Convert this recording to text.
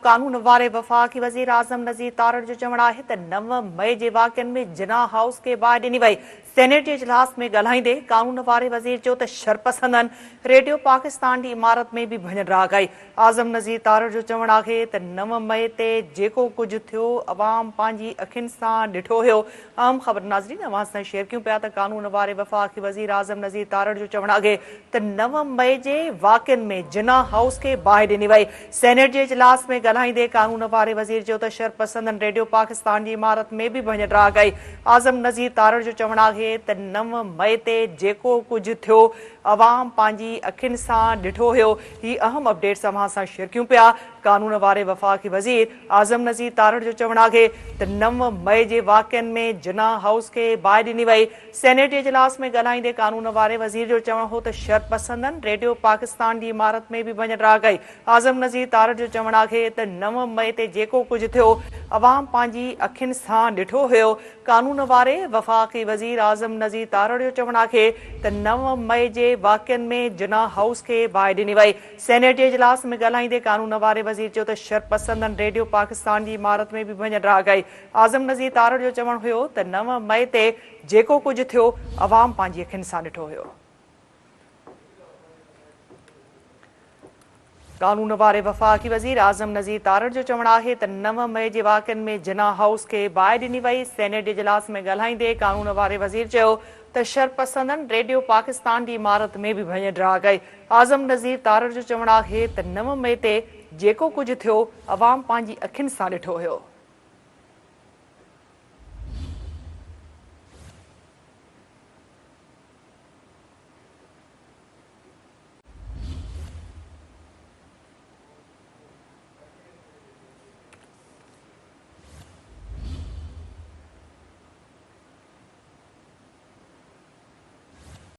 कानून वारे वफ़ाक़ी वज़ीर आज़म नज़ीर तारड़ जो चवणु आहे त 9 मई जे वाक़िअनि में जिना हाउस खे बाहि ॾिनी वई। सेनेट जे इजलास में ॻाल्हाईंदे कानून वारे वज़ीर चयो त शरपसंदनि रेडियो पाकिस्तान जी इमारत में बि भञन राग आई। आज़म नज़ीर तारड़ जो चवणु आहे त 9 मई ते जेको कुझु थियो अवाम पंहिंजी अखियुनि सां ॾिठो हुयो। अहम ख़बर नाज़रीन अवां सां शेयर कयूं पिया त कानून वारे वफ़ाक़ी वज़ीर आज़म नज़ीर तारड़ जो चवणु आहे त 9 मई जे वाक़िअनि में जिना हाउस खे बाहि ॾिनी वई। सेनेट जे इजलास में ॻाल्हाईंदे कानून वारे वज़ीर चयो त शरपसंदनि रेडियो पाकिस्तान जी इमारत में बि भञन राग आई। आज़म नज़ीर तारड़ जो चवणु आहे त 9 मई ते जेको कुझु थियो अवाम पंहिंजी अखियुनि सां ॾिठो हुयो। ही अहम अपडेट्स अवां सां शेयर कयूं पिया। कानून वारे वफ़ाक़ी वज़ीर आज़म नज़ीर तारड़ जो चवणु आहे त 9 मई जे वाक़िअनि में जिना हाउस खे बाहि ॾिनी वई। सेनेट जे इजलास में ॻाल्हाईंदे कानून वारे वज़ीर जो चवणु हो त शरपसंदनि रेडियो पाकिस्तान जी इमारत में बि भञन राग आई। आज़म नज़ीर तारड़ जो चवणु आहे त 9 मई ते जेको कुझु थियो अवाम पंहिंजी अखियुनि सां ॾिठो हुयो। कानून वारे वफ़ाक़ी वज़ीर आज़म नज़ीर तारड़ जो चवणु आहे त 9 मई जे वाक़िअनि में जिना हाउस खे बाहि ॾिनी वई। सेनेट जे इजलास में ॻाल्हाईंदे कानून वारे वज़ीर चयो त शरपसंदनि रेडियो पाकिस्तान जी इमारत में बि भञन राग आई। आज़म नज़ीर तारड़ जो चवणु हुयो त 9 मई ते जेको कुझु थियो अवाम पंहिंजी अखियुनि सां ॾिठो हुयो। कानून वारे वफ़ाक़ी वज़ीर आज़म नज़ीर तारड़ जो चवणु आहे त 9 मई जे वाक़िअनि में जिना हाउस खे बाहि ॾिनी वई। सेनेट जे इजलास में ॻाल्हाईंदे कानून वारे वज़ीर चयो त शरपसंदनि रेडियो पाकिस्तान जी इमारत में बि भञन राग आई। आज़म नज़ीर तारड़ जो चवणु आहे त 9 मई ते जेको कुझु थियो अवाम पंहिंजी अखियुनि सां ॾिठो हुयो।